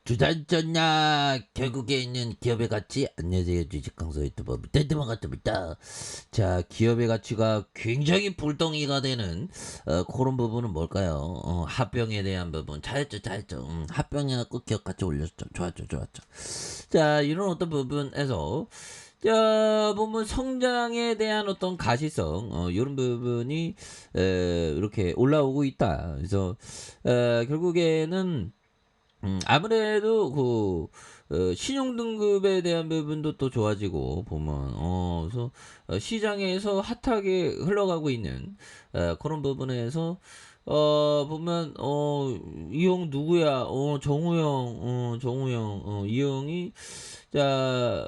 주단전냐 결국에 있는 기업의 가치. 안녕하세요, 주식강사 유튜버 밑에만 같습니다. 자, 기업의 가치가 굉장히 불덩이가 되는 그런 부분은 뭘까요? 합병에 대한 부분. 잘했죠. 합병해갖고 기업 가치 올렸죠. 좋았죠. 자, 이런 어떤 부분에서 자, 보면 성장에 대한 어떤 가시성, 이런 부분이 이렇게 올라오고 있다. 그래서 결국에는 아무래도 신용 등급에 대한 부분도 또 좋아지고 보면 그래서 시장에서 핫하게 흘러가고 있는 그런 부분에서 보면 이 형 누구야? 정우영 이 형이 자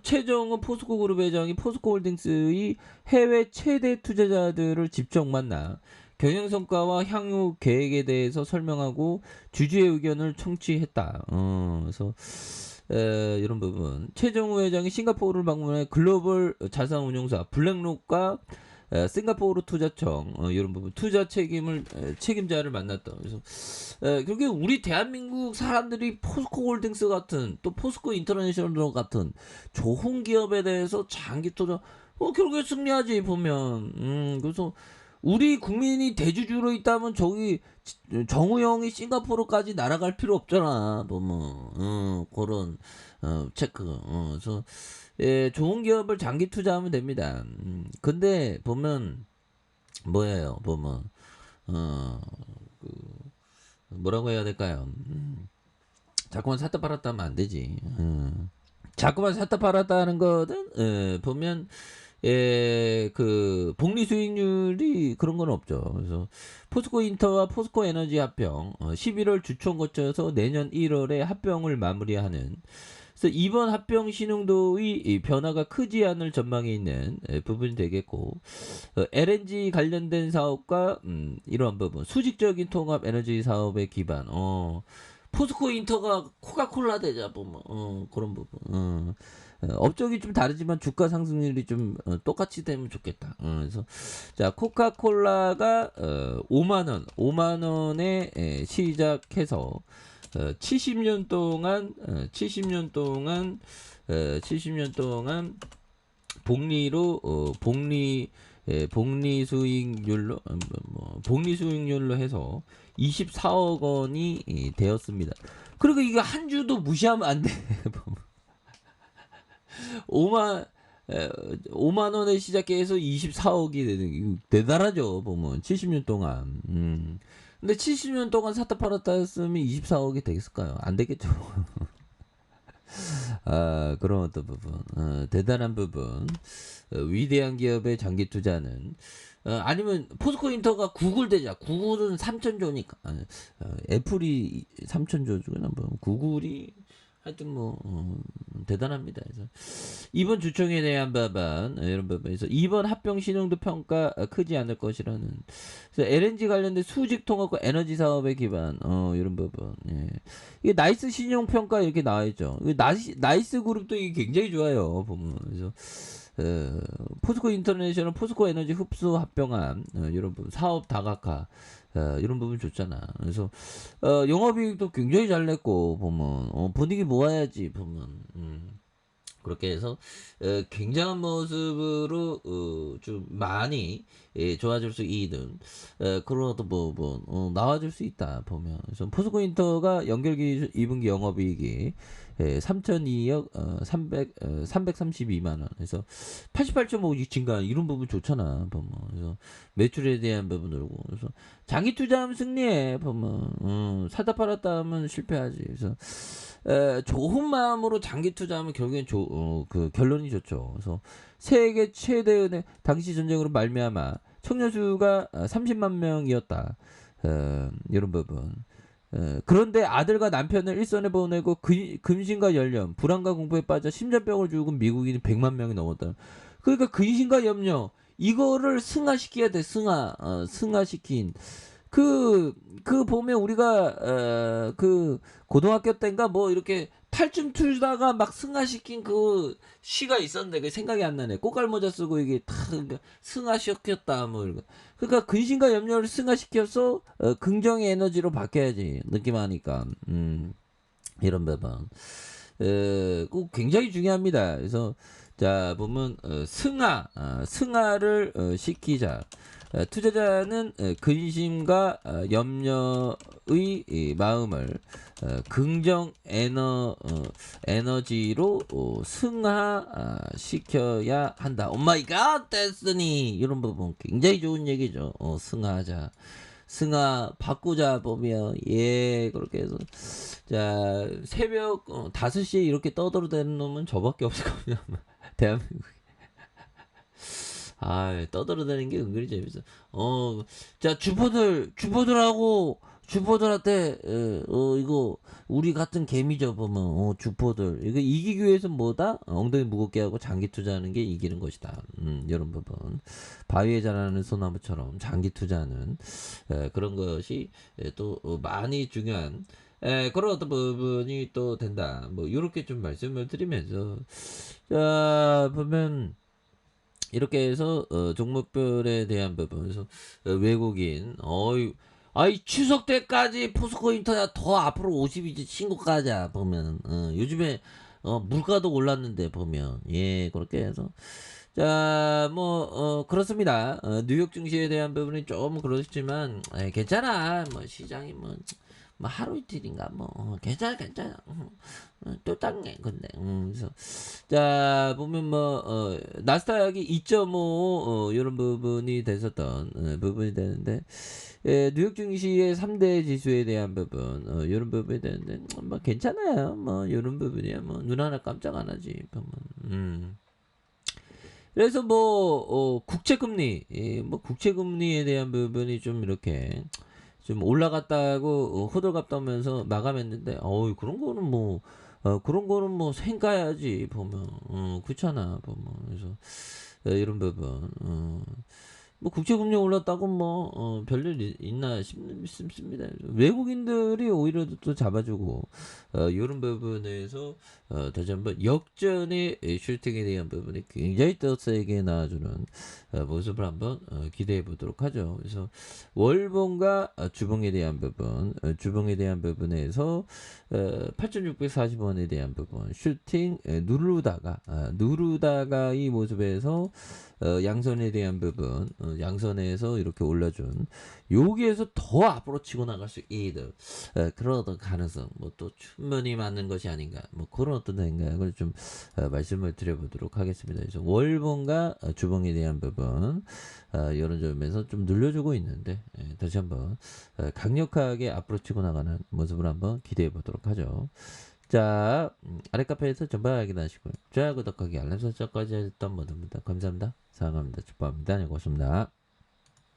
최정은 포스코그룹 회장이 포스코홀딩스의 해외 최대 투자자들을 직접 만나 경영성과와 향후 계획에 대해서 설명하고 주주의 의견을 청취했다. 그래서 이런 부분. 최정우 회장이 싱가포르를 방문해 글로벌 자산운용사 블랙록과 싱가포르 투자청 이런 부분 투자 책임자를 만났다. 그래서 결국에 우리 대한민국 사람들이 포스코홀딩스 같은 또 포스코 인터내셔널 같은 좋은 기업에 대해서 장기 투자 결국에 승리하지 보면 그래서 우리 국민이 대주주로 있다면 저기 정우영이 싱가포르까지 날아갈 필요 없잖아. 보면 그런 체크. 그래서 좋은 기업을 장기 투자하면 됩니다. 근데 보면 뭐예요? 보면 그 뭐라고 해야 될까요? 자꾸만 샀다 팔았다 하면 안 되지. 자꾸만 샀다 팔았다 하는 거는 보면 그 복리 수익률이 그런 건 없죠. 그래서 포스코 인터와 포스코 에너지 합병 11월 주총 거쳐서 내년 1월에 합병을 마무리하는. 그래서 이번 합병 신용도의 변화가 크지 않을 전망이 있는 부분이 되겠고 LNG 관련된 사업과 이러한 부분 수직적인 통합 에너지 사업의 기반. 포스코 인터가 코카콜라 되자 보면 그런 부분. 업종이 좀 다르지만 주가 상승률이 좀 똑같이 되면 좋겠다. 그래서 자 코카콜라가 5만 원에 시작해서 70년 동안 복리로 복리 수익률로 해서 24억 원이 되었습니다. 그리고 이거 한 주도 무시하면 안 돼. 5만 원에 시작해서 24억이 되는 게 대단하죠. 보면 70년 동안. 근데 70년 동안 샀다 팔았다 했으면 24억이 되겠을까요? 안 되겠죠. 그런 어떤 부분, 대단한 부분, 위대한 기업의 장기 투자는 아니면 포스코 인터가 구글 되자. 구글은 3천조니까 애플이 3천조구나. 뭐 구글이 하여튼 뭐 대단합니다. 그래서 이번 주총에 대한 부분 이런 부분에서 이번 합병 신용도 평가 크지 않을 것이라는. 그래서 LNG 관련된 수직 통합과 에너지 사업의 기반 이런 부분. 예. 이게 나이스 신용 평가 이렇게 나와 있죠. 나이스 그룹도 이게 굉장히 좋아요. 보면 그래서 포스코 인터내셔널 포스코 에너지 흡수 합병안 이런 부분 사업 다각화 이런 부분 좋잖아. 그래서 영업이익도 굉장히 잘 냈고 보면 분위기 모아야지 보면 그렇게 해서 굉장한 모습으로 좀 많이 좋아질 수 있는 그런 어떤 부분 나와줄 수 있다 보면. 그래서 포스코 인터가 연결기 2분기 영업이익이 3,002억 332만 원. 그래서 88.5씩 증가 이런 부분 좋잖아 보면. 그래서 매출에 대한 부분으로 그래서 장기 투자하면 승리해 보면. 사다 팔았다 하면 실패하지. 그래서 좋은 마음으로 장기 투자하면 결국엔 그 결론이 좋죠. 그래서 세계 최대의 당시 전쟁으로 말미암아 청년 수가 30만 명이었다. 이런 부분. 그런데 아들과 남편을 일선에 보내고 근심과 연령, 불안과 공포에 빠져 심장병을 죽은 미국인이 100만 명이 넘었다. 그러니까 근심과 염려 이거를 승화시켜야 돼. 승화시킨. 그 보면 우리가 그 고등학교 때인가 뭐 이렇게 탈춤 추다가 막 승화시킨 그 시가 있었는데 그 생각이 안 나네. 꽃갈모자 쓰고 이게 다 승화시켰다 뭐 이런 거. 그러니까 근심과 염려를 승화시켜서 긍정의 에너지로 바뀌어야지 느낌 하니까. 이런 부분. 꼭 굉장히 중요합니다. 그래서 자 보면 승하를 시키자. 투자자는 근심과 염려의 이 마음을 긍정 에너지로 승화시켜야 한다. 오 마이 갓, 데스니 이런 부분 굉장히 좋은 얘기죠. 승화하자. 승하 바꾸자 보면 그렇게 해서 자 새벽 5시에 이렇게 떠들어대는 놈은 저밖에 없을 겁니다. 대한민국. 떠들어대는 게 은근히 재밌어. 자 주포들한테 이거 우리 같은 개미죠 보면 주포들 이거 이기기 위해서 뭐다 엉덩이 무겁게 하고 장기 투자하는 게 이기는 것이다. 이런 부분 바위에 자라는 소나무처럼 장기 투자는 그런 것이 또 많이 중요한 그런 어떤 부분이 또 된다. 뭐 이렇게 좀 말씀을 드리면서 자 보면. 이렇게 해서 종목별에 대한 부분에서 외국인 추석 때까지 포스코 인터넷 더 앞으로 50이지 신고가자 보면 요즘에 물가도 올랐는데 보면 그렇게 해서 자 뭐 그렇습니다. 뉴욕 증시에 대한 부분이 좀 그렇지만 괜찮아. 뭐 시장이 뭐 하루 이틀인가 괜찮아 또 땅에 근데 그래서 자 보면 나스닥이 2.5 이런 부분이 됐었던 부분이 되는데 뉴욕 증시의 3대 지수에 대한 부분 이런 부분이 되는데 괜찮아요. 이런 부분이야 눈 하나 깜짝 안 하지 보면 그래서 국채금리 국채금리에 대한 부분이 좀 이렇게 좀 올라갔다고 호들갑 떠면서 마감했는데 그런 거는 생가야지 보면 그렇잖아 보면 그래서 이런 부분 국제금리 올랐다고 별일 있나 싶습니다. 외국인들이 오히려 또 잡아주고 이런 부분에서 다시 한번 역전의 슈팅에 대한 부분이 굉장히 더 세게 나와주는 모습을 한번 기대해 보도록 하죠. 그래서 월봉과 주봉에 대한 부분, 주봉에 대한 부분에서 8,640원에 대한 부분 슈팅 누르다가 이 모습에서 양선에 대한 부분 양선에서 이렇게 올려준 여기에서 더 앞으로 치고 나갈 수 있는 그런 어떤 가능성 또 충분히 맞는 것이 아닌가 그런 어떤 생각을 좀 말씀을 드려보도록 하겠습니다. 그래서 월봉과 주봉에 대한 부분 이런 점에서 좀 늘려주고 있는데 다시 한번 강력하게 앞으로 치고 나가는 모습을 한번 기대해 보도록 하죠. 자 아래 카페에서 전방 확인하시고요. 좋아요 구독하기 알람 설정까지 했던 모두입니다. 감사합니다. 사랑합니다. 축복합니다. 네, 고맙습니다.